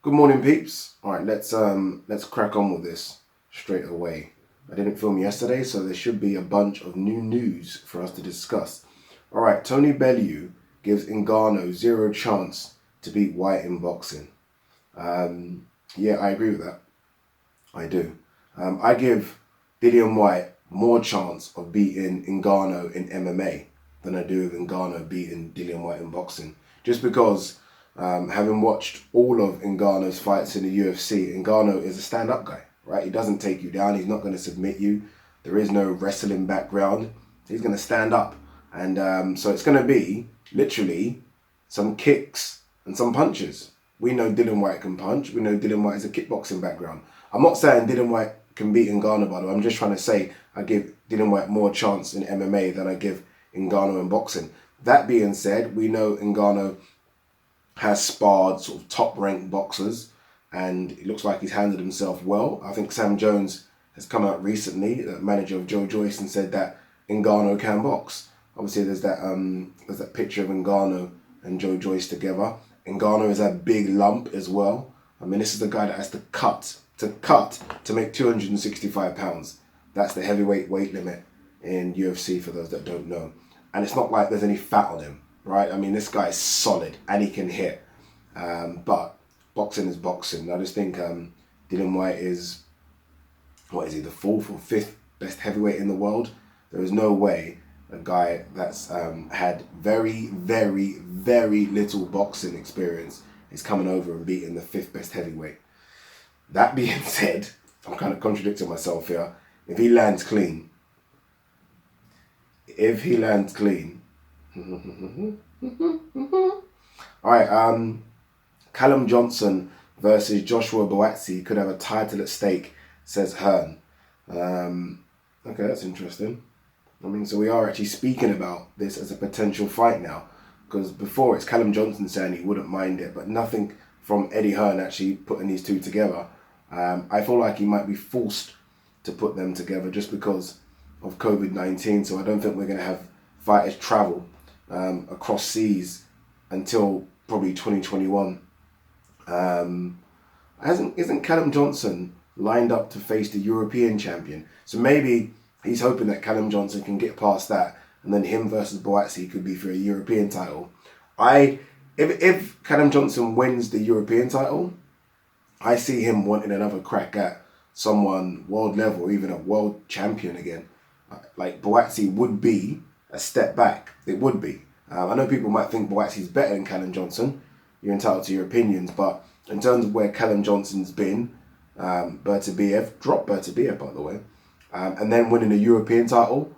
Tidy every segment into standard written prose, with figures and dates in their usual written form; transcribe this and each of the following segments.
Good morning, peeps. All right, let's crack on with this straight away. I didn't film yesterday, so there should be a bunch of new news for us to discuss. All right, Tony Bellew gives NGANNOU zero chance to beat White in boxing. Yeah, I agree with that. I do. I give Dillian Whyte more chance of beating NGANNOU in MMA than I do with NGANNOU beating Dillian Whyte in boxing. Just because, having watched all of NGANNOU's fights in the UFC, NGANNOU is a stand-up guy, right? He doesn't take you down. He's not going to submit you. There is no wrestling background. He's going to stand up. And so it's going to be literally some kicks and some punches. We know Dillian Whyte can punch. We know Dillian Whyte has a kickboxing background. I'm not saying Dillian Whyte can beat NGANNOU, by the way. I'm just trying to say I give Dillian Whyte more chance in MMA than I give NGANNOU in boxing. That being said, we know NGANNOU has sparred sort of top-ranked boxers, and it looks like he's handled himself well. I think Sam Jones has come out recently, the manager of Joe Joyce, and said that NGANNOU can box. Obviously, there's that picture of NGANNOU and Joe Joyce together. NGANNOU is a big lump as well. I mean, this is the guy that has to cut to make 265 pounds. That's the heavyweight weight limit in UFC, for those that don't know. And it's not like there's any fat on him, right? I mean, this guy is solid and he can hit. But boxing is boxing. I just think Dillian Whyte is, what is he, the 4th or 5th best heavyweight in the world? There is no way a guy that's had very, very, very little boxing experience is coming over and beating the 5th best heavyweight. That being said, I'm kind of contradicting myself here. If he lands clean, all right, CALLUM Johnson versus JOSHUA-BUATSI could have a title at stake, says Hearn. Okay, that's interesting. I mean, so we are actually speaking about this as a potential fight now, because before it's CALLUM Johnson saying he wouldn't mind it, but nothing from Eddie Hearn actually putting these two together. I feel like he might be forced to put them together just because of COVID-19, so I don't think we're going to have fighters travel across seas until probably 2021. Isn't CALLUM Johnson lined up to face the European champion? So maybe he's hoping that CALLUM Johnson can get past that, and then him versus Buatsi could be for a European title. If CALLUM Johnson wins the European title, I see him wanting another crack at someone world level, or even a world champion again. Like Buatsi would be a step back. It would be. I know people might think Buatsi's better than CALLUM Johnson. You're entitled to your opinions, but in terms of where CALLUM Johnson's been, Bertabiev, dropped Bertabiev by the way, and then winning a European title,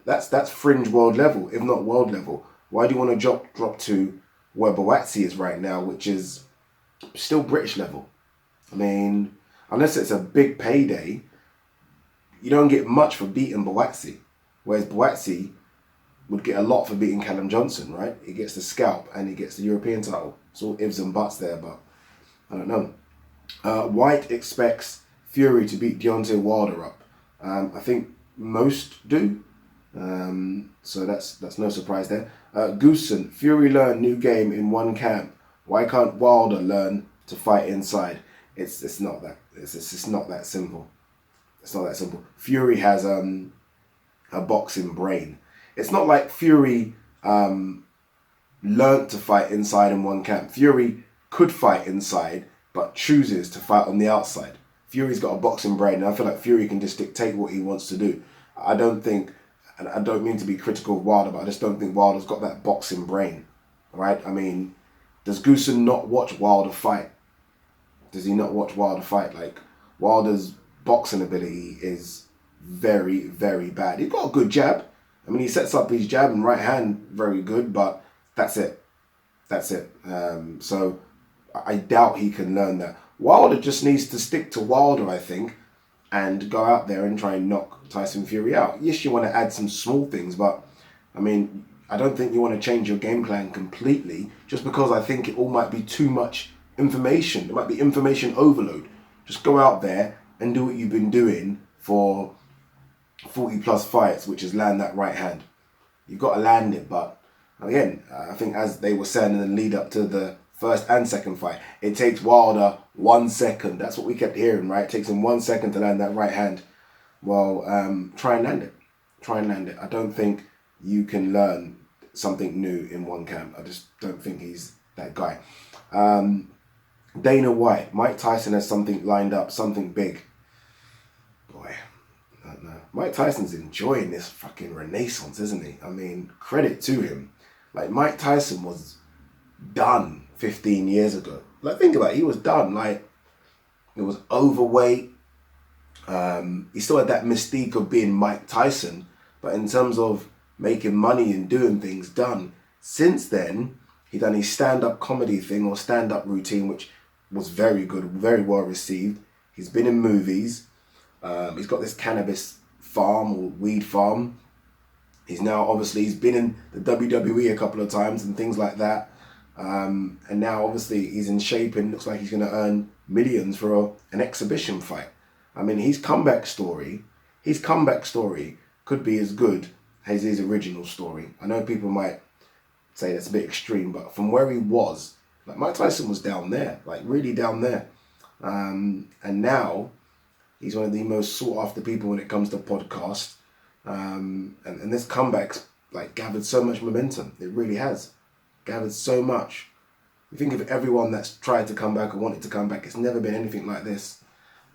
that's fringe world level, if not world level. Why do you want to drop to where Buatsi is right now, which is still British level? I mean, unless it's a big payday, you don't get much for beating Buatsi. Whereas Buatsi would get a lot for beating CALLUM Johnson, right? He gets the scalp and he gets the European title. It's all ifs and buts there, but I don't know. White expects Fury to beat Deontay Wilder up. I think most do. So that's no surprise there. Goosen, Fury learned new game in one camp. Why can't Wilder learn to fight inside? It's not that. It's not that simple. It's not that simple. Fury has a boxing brain. It's not like Fury learnt to fight inside in one camp. Fury could fight inside, but chooses to fight on the outside. Fury's got a boxing brain, and I feel like Fury can just dictate what he wants to do. I don't think, and I don't mean to be critical of Wilder, but I just don't think Wilder's got that boxing brain, right? I mean, does Goosen not watch Wilder fight? Does he not watch Wilder fight? Like, Wilder's boxing ability is very, very bad. He's got a good jab. I mean, he sets up his jab and right hand very good, but that's it. That's it. So I doubt he can learn that. Wilder just needs to stick to Wilder, I think, and go out there and try and knock Tyson Fury out. Yes, you want to add some small things, but I mean, I don't think you want to change your game plan completely just because I think it all might be too much information. There might be information overload. Just go out there and do what you've been doing for 40 plus fights, which is land that right hand. You've got to land it, but again, I think as they were saying in the lead up to the first and second fight. It takes Wilder 1 second. That's what we kept hearing, right? It takes him 1 second to land that right hand. Well, try and land it. Try and land it. I don't think you can learn something new in one camp. I just don't think he's that guy. Dana White. Mike Tyson has something lined up, something big. Boy, I don't know. Mike Tyson's enjoying this fucking renaissance, isn't he? I mean, credit to him. Like, Mike Tyson was done 15 years ago. Like, think about it. He was done. Like, it was overweight. He still had that mystique of being Mike Tyson, but in terms of making money and doing things, done. Since then, he done his stand-up comedy thing or stand-up routine, which was very good, very well received. He's been in movies. He's got this cannabis farm or weed farm. He's been in the WWE a couple of times and things like that. And now obviously he's in shape and looks like he's going to earn millions for an exhibition fight. I mean, his comeback story could be as good as his original story. I know people might say that's a bit extreme, but from where he was, like, Mike Tyson was down there, like really down there. And now he's one of the most sought after people when it comes to podcasts. And this comeback's like gathered so much momentum. It really has gathered so much. You think of everyone that's tried to come back or wanted to come back, it's never been anything like this.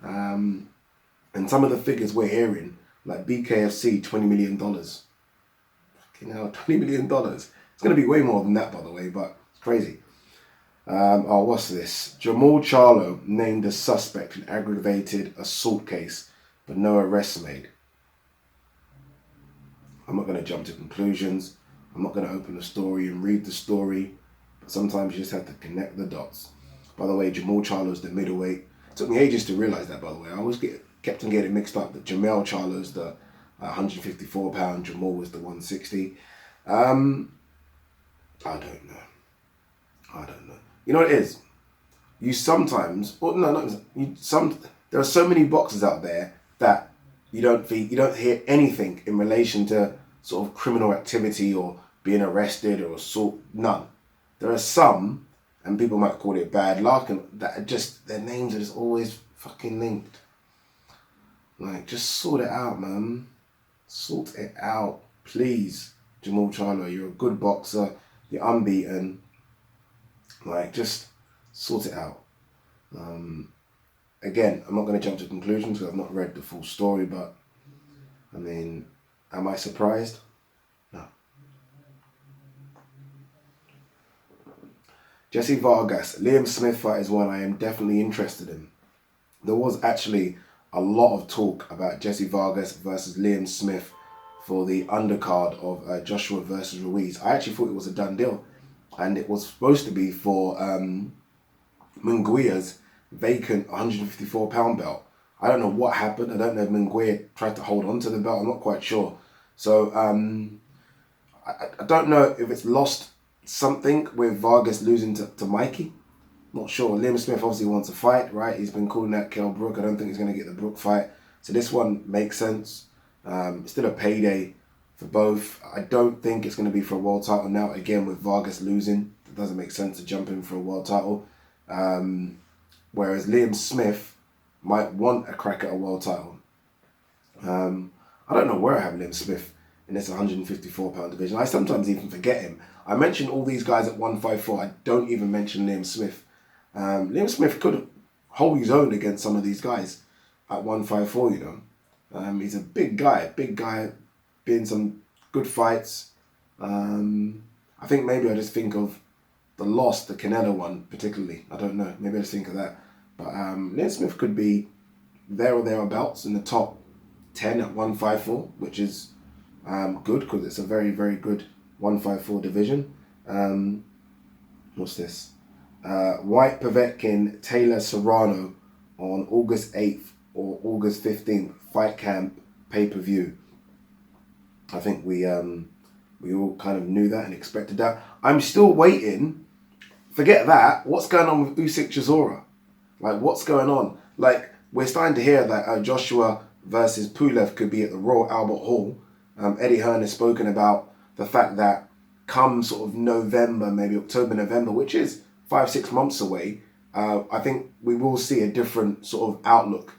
And some of the figures we're hearing, like BKFC, $20 million. Fucking hell, $20 million. It's going to be way more than that, by the way, but it's crazy. What's this? Jermall Charlo named as suspect in aggravated assault case, but no arrests made. I'm not going to jump to conclusions. I'm not going to open the story and read the story, but sometimes you just have to connect the dots. By the way, Jermall Charlo's the middleweight. It took me ages to realise that, by the way. I always kept on getting mixed up that Jermall Charlo's the 154 pound, Jermall was the 160. I don't know. You know what it is? There are so many boxers out there that you don't hear anything in relation to sort of criminal activity or being arrested or assault. None. There are some, and people might call it bad luck, and that are just, their names are just always fucking linked. Like, just sort it out, man. Sort it out, please. Jermall Charlo, you're a good boxer. You're unbeaten. Like, just sort it out. Again, I'm not going to jump to conclusions because I've not read the full story, but I mean, am I surprised? No. Jessie Vargas, Liam Smith fight is one I am definitely interested in. There was actually a lot of talk about Jessie Vargas versus Liam Smith for the undercard of Joshua versus Ruiz. I actually thought it was a done deal, and it was supposed to be for Munguia's vacant 154 pound belt. I don't know what happened. I don't know if Munguia tried to hold on to the belt. I'm not quite sure. So I don't know if it's lost something with Vargas losing to Mikey. Not sure. Liam Smith obviously wants a fight, right? He's been calling out Kell Brook. I don't think he's going to get the Brook fight. So this one makes sense. Still a payday for both. I don't think it's going to be for a world title now. Again, with Vargas losing, it doesn't make sense to jump in for a world title. Whereas Liam Smith might want a crack at a world title. I don't know where I have Liam Smith in this 154 pound division. I sometimes even forget him. I mention all these guys at 154. I don't even mention Liam Smith. Liam Smith could hold his own against some of these guys at 154, you know. He's a big guy, been some good fights. I think maybe I just think of the loss, the Canelo one particularly. I don't know, maybe I just think of that. But Liam Smith could be there or thereabouts in the top 10 at 154, which is good because it's a very, very good 154 division. What's this? White Povetkin, Taylor Serrano on August 8th or August 15th, Fight Camp pay-per-view. I think we all kind of knew that and expected that. I'm still waiting. Forget that. What's going on with USYK-CHISORA? Like, what's going on? Like, we're starting to hear that Joshua versus Pulev could be at the Royal Albert Hall. Eddie Hearn has spoken about the fact that come sort of November, maybe October, November, which is 5-6 months away, I think we will see a different sort of outlook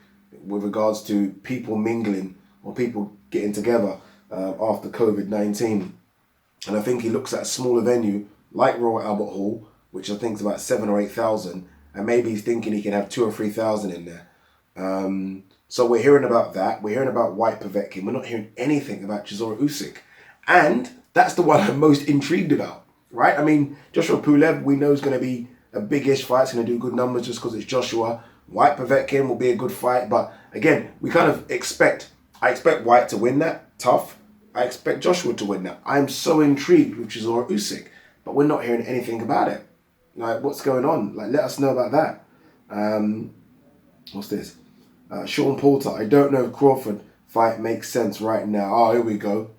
with regards to people mingling or people getting together after COVID-19. And I think he looks at a smaller venue like Royal Albert Hall, which I think is about 7,000 or 8,000, and maybe he's thinking he can have 2,000 or 3,000 in there. So we're hearing about that. We're hearing about White Povetkin. We're not hearing anything about Chisora Usyk. And that's the one I'm most intrigued about, right? I mean, Joshua Pulev, we know is going to be a big-ish fight. It's going to do good numbers just because it's Joshua. White Povetkin will be a good fight. But again, we kind of I expect White to win that, tough. I expect Joshua to win that. I'm so intrigued with Chisora Usyk, but we're not hearing anything about it. Like, what's going on? Like, let us know about that. What's this? Sean Porter, I don't know if Crawford fight makes sense right now. Oh, here we go.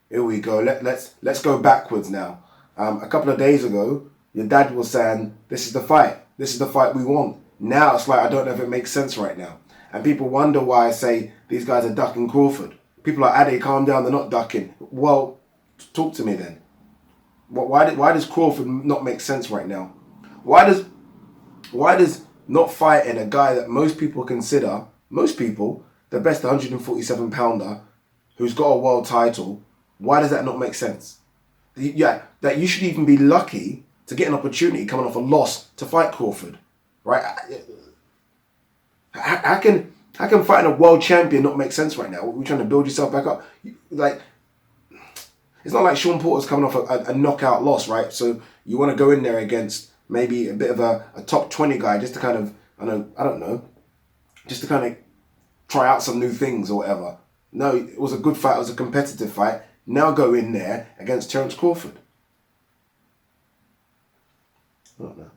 Here we go. Let's go backwards now. A couple of days ago, your dad was saying, this is the fight. This is the fight we want. Now it's like, I don't know if it makes sense right now. And people wonder why I say these guys are ducking Crawford. People are like, Ade, calm down, they're not ducking. Well, talk to me then. Why does Crawford not make sense right now? Why does not fighting a guy that most people consider, the best 147 pounder who's got a world title, why does that not make sense? Yeah, that you should even be lucky to get an opportunity coming off a loss to fight Crawford, right? How can fighting a world champion not make sense right now? We're trying to build yourself back up. Like, it's not like Sean Porter's coming off a knockout loss, right? So you want to go in there against maybe a bit of a top 20 guy just to kind of, I don't know, just to kind of try out some new things or whatever. No, it was a good fight. It was a competitive fight. Now go in there against Terence Crawford. I don't know.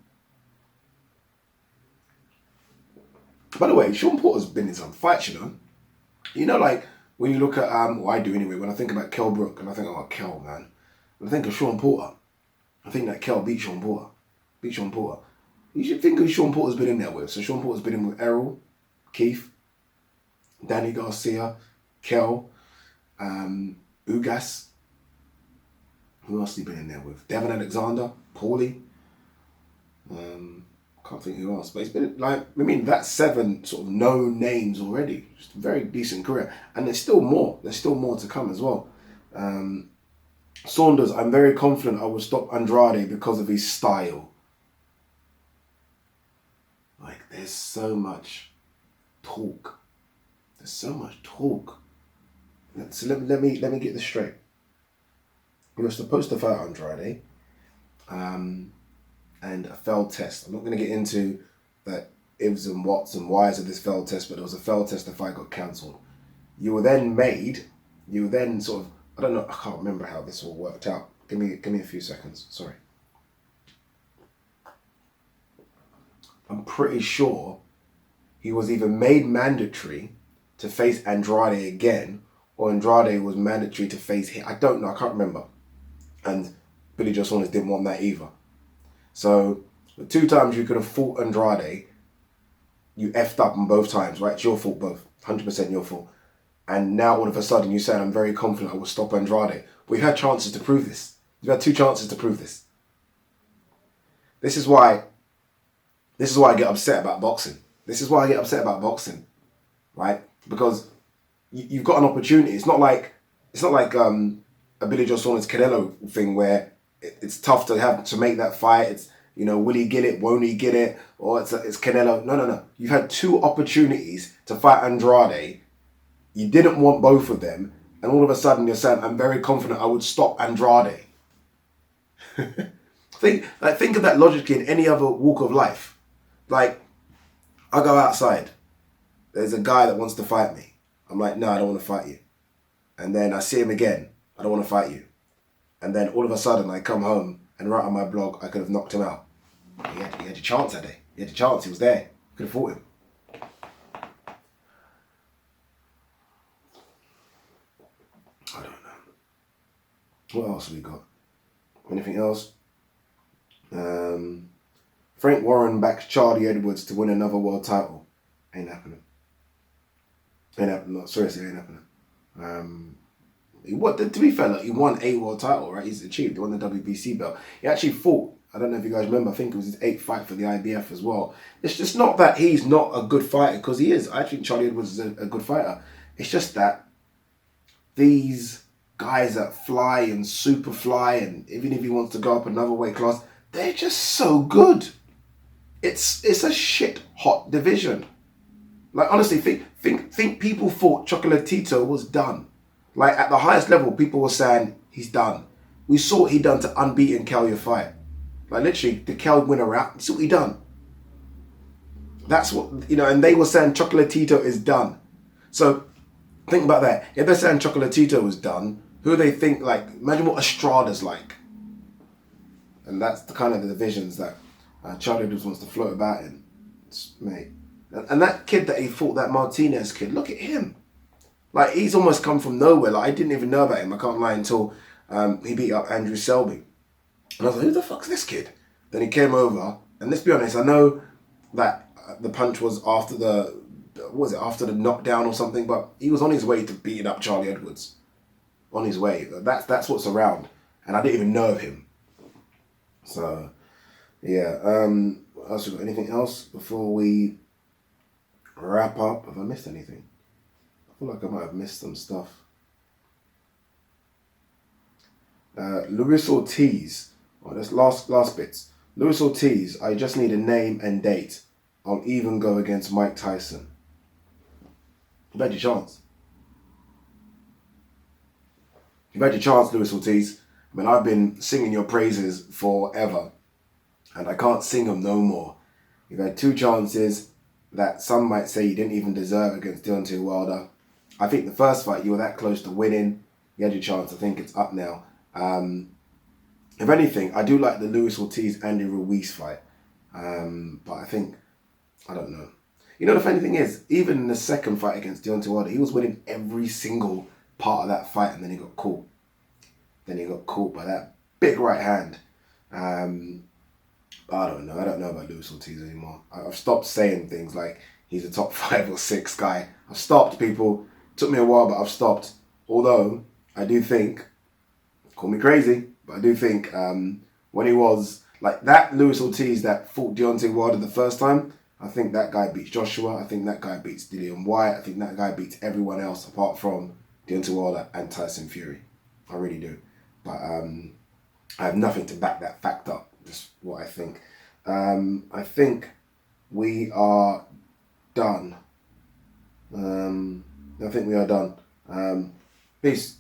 By the way, Sean Porter's been in some fights, you know. You know, like, when you look at, well, I do anyway, when I think about Kell Brook, and I think, oh, Kell, man. When I think of Sean Porter, I think that Kell beat Sean Porter. You should think of Sean Porter's been in there with. So Sean Porter's been in with Errol, Keith, Danny Garcia, Kell, Ugas. Who else has he been in there with? Devin Alexander, Paulie. Can't think who else, but it's been like, I mean, that's 7 sort of known names already. Just a very decent career, and there's still more. There's still more to come as well. Saunders, I'm very confident I will stop Andrade because of his style. Like, there's so much talk. There's so much talk. So let me get this straight. He was supposed to fight Andrade. And a failed test. I'm not going to get into the ifs and whats and whys of this failed test, but it was a failed test. The fight got cancelled. You were then sort of, I don't know, I can't remember how this all worked out. Give me a few seconds. Sorry. I'm pretty sure he was either made mandatory to face Andrade again, or Andrade was mandatory to face him. I don't know. I can't remember. And Billy Joe Saunders didn't want that either. So the 2 times you could have fought Andrade, you effed up on both times, right? It's your fault both. 100% your fault. And now all of a sudden you said, I'm very confident I will stop Andrade. We've had chances to prove this. We've had 2 chances to prove this. This is why I get upset about boxing. Right? Because you've got an opportunity. It's not like a Billy Joe Saunders Canelo thing where it's tough to make that fight. It's, you know, will he get it? Won't he get it? Or it's Canelo. No. You've had 2 opportunities to fight Andrade. You didn't want both of them, and all of a sudden you're saying, I'm very confident I would stop Andrade. Think of that logically in any other walk of life. Like, I go outside. There's a guy that wants to fight me. I'm like, no, I don't want to fight you. And then I see him again. I don't want to fight you. And then all of a sudden I come home and write on my blog, I could have knocked him out. He had your chance that day. He had your chance. He was there. You could have fought him. I don't know. What else have we got? Anything else? Frank Warren backs Charlie Edwards to win another world title. Ain't happening. No, seriously, ain't happening. To be fair, he won a world title, right? He's achieved. He won the WBC belt. He actually fought I don't know if you guys remember, I think it was his 8th fight for the IBF as well. It's just not that he's not a good fighter, because he is. I think Charlie Edwards is a good fighter. It's just that these guys that fly and super fly, and even if he wants to go up another weight class, they're just so good. It's a shit hot division. Like, honestly, think people thought Chocolatito was done. Like, at the highest level, people were saying he's done. We saw what he done to unbeaten Cal fight. Like, literally, the Cal winner out. You see what he done. That's what, you know, and they were saying Chocolatito is done. So, think about that. If they're saying Chocolatito was done, who they think, like, imagine what Estrada's like. And that's the kind of the divisions that Charlie just wants to float about in. Mate. And that kid that he fought, that Martinez kid, look at him. Like, he's almost come from nowhere. Like, I didn't even know about him, I can't lie, until he beat up Andrew Selby. And I was like, who the fuck's this kid? Then he came over, and let's be honest, I know that the punch was after the, what was it, after the knockdown or something, but he was on his way to beating up Charlie Edwards. On his way. That's what's around. And I didn't even know of him. So, yeah. What else we got? Anything else before we wrap up? Have I missed anything? I feel like I might have missed some stuff. Luis Ortiz. Oh, that's last bits. Luis Ortiz, I just need a name and date. I'll even go against Mike Tyson. You've had your chance. You've had your chance, Luis Ortiz. I mean, I've been singing your praises forever, and I can't sing them no more. You've had 2 chances that some might say you didn't even deserve against Deontay Wilder. I think the first fight, you were that close to winning. You had your chance. I think it's up now. If anything, I do like the Luis Ortiz-Andy Ruiz fight. But I think, I don't know. You know, the funny thing is, even in the second fight against Deontay Wilder, he was winning every single part of that fight, and then he got caught. Then he got caught by that big right hand. I don't know. I don't know about Luis Ortiz anymore. I've stopped saying things like he's a top 5 or 6 guy. I've stopped, people. It took me a while, but I've stopped. Although, I do think, call me crazy, but I do think when he was, like that Luis Ortiz that fought Deontay Wilder the first time, I think that guy beats Joshua. I think that guy beats Dillian Whyte. I think that guy beats everyone else apart from Deontay Wilder and Tyson Fury. I really do. But I have nothing to back that fact up. Just what I think. I think we are done. I think we are done. Peace.